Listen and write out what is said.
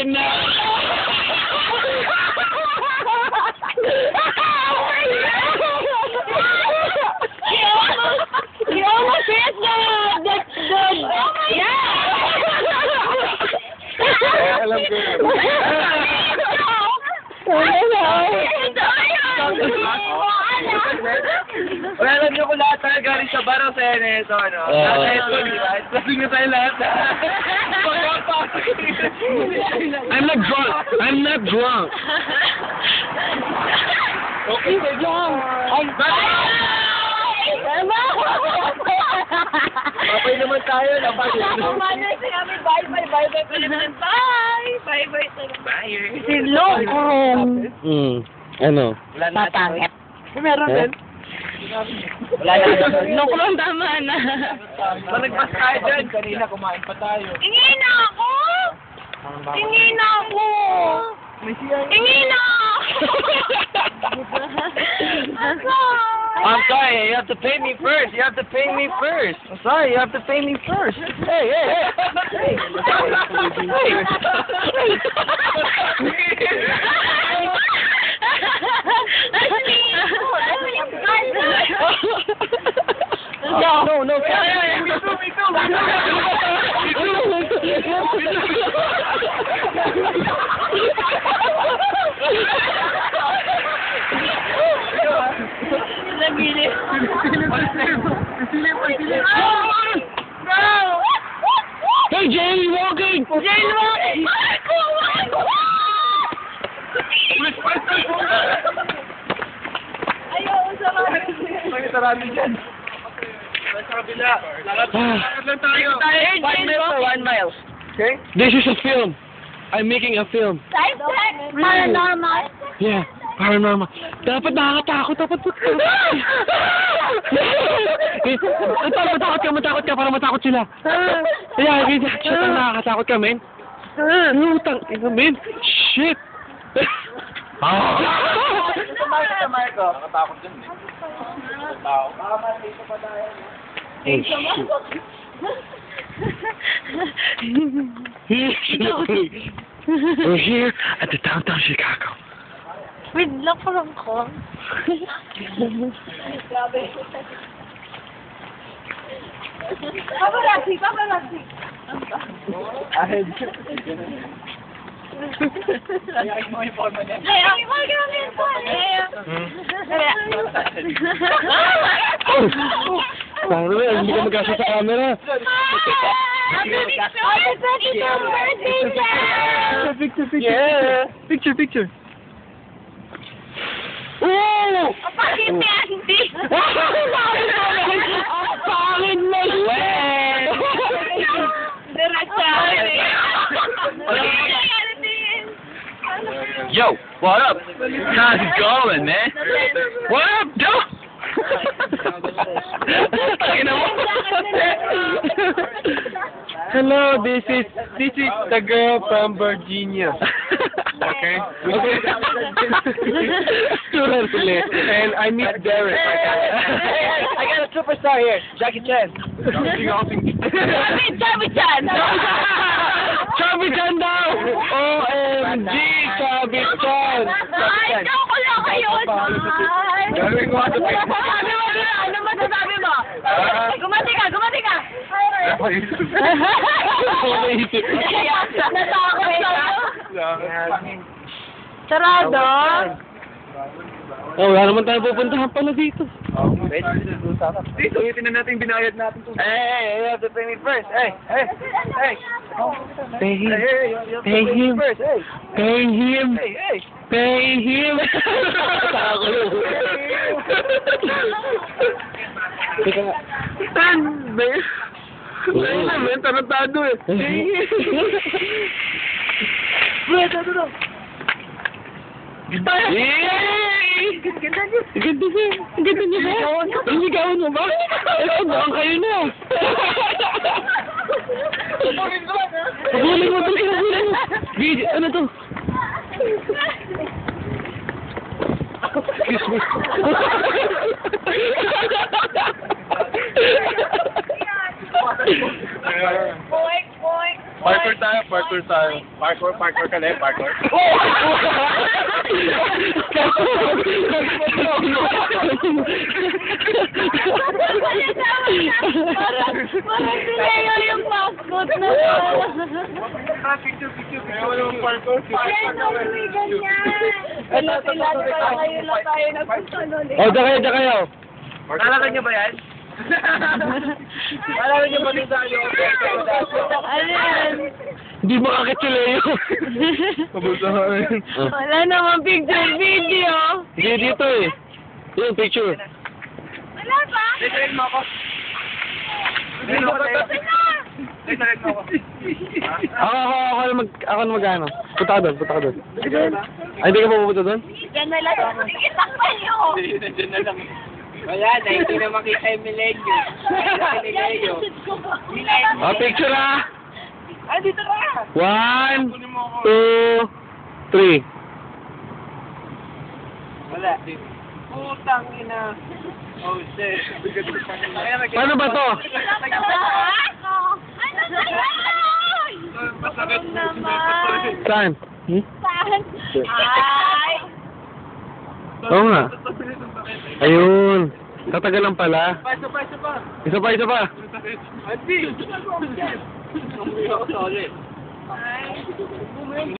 no! You almost hit the yeah! Alam ko yun. Well, alam niyo kung lahat tayo galing sa baro sa NSO, no? Lahat ito, di ba? Lasing niyo tayo lahat na. I'm not drunk. I'm not drunk. Okay, so John. Papay naman tayo. Bye-bye. Bye. Silong. Ano? Tatangit. Meron din. Wala na. Nukulong tama na. Malagpas tayo dyan. Kanina kumain pa tayo. Ingin na ako! Ingin na ako! Ingin na! I'm sorry, you have to pay me first. You have to pay me first. I'm sorry, you have to pay me first. Hey, hey, hey. No, no. Me too, me too. Hey, Jay, walking! Jay, walking! Ayaw, Marami dyan. Sa kabila. Lakad lang tayo. 5 miles or 1 mile. Okay? This is a film. I'm making a film. Paranormal. Yeah, paranormal. Dapat nakakatakot. Dapat matakot ka para matakot sila. Yeah, shit, ang nakakatakot ka, man. Utang, man. Shit. Sa Marco. Nakatakot dyan eh. Tao. Baka dito pa tayo. We're here at the downtown Chicago. Wait lang ko. Paparazzi. Ahead. Ayakin mo yung forma niya. Paano ba? Hindi ka mag-asya sa camera. Picture. Yeah. Picture. Oh! Bakit Andy? Ang pangit mo! Yo, what up? How's it going, man? What up, dude? Hello, this is the girl from Virginia. Okay. And I meet Derek. I got a superstar here, Jackie Chan. Chubby Chan daw! OMG, Chubby Chan! Ay, ko lang kayo. Gawin ko ano pa. Ano masasabi mo? Gumati ka. Natakot ka. Sarado? Oh, wala naman tayo pupuntahan pala dito. Dito, ulitin na natin binayad natin. Hey, you have to pay me first. Hey. Pay him. You have to Pay him. first. Hey. Pay him. Hey. Pay him. Teka nga. Wala naman, tarantado eh. Wait, ano? Yay! Ganda niya ba? Niligawan mo ba? Baka kayo na. Habulin mo. Video, ano to? Excuse me. Poik, poik. Parkour tayo. Parkour ka na parkour. Parang si Leo yung mascot na. Picture. Kaya wala mong parkour. Yan, may ganyan. Wala sila, parang ngayon lang tayo nagpusunod. O, dyan kayo. Nalala niyo ba yan? Nalala niyo ba din tayo? Ano yan? Hindi makakit si Leo. Wala naman picture video. Hindi dito eh. Yung picture. Wala ba? Dito mo ako. Dito mo ako. Ako na mag-ano. Punta ka doon. Ay, hindi ka pa pupunta doon? Yan na lang. Sige, takpan niyo. Nandiyan na lang. Wala na, hindi na makita yung Milenyo. Milenyo. Picture ah! Ah, dito ka! 1, 2, 3. Wala. Putang ina. Oh, shit. Paano ba to? Ano na yan? Masakit. Naman. Saan? Saan? Ay! Oo nga. Ayun. Tatagal lang pala. Isa pa. Isa pa. Andi! Ang umiyak ako sa ulit. Ay.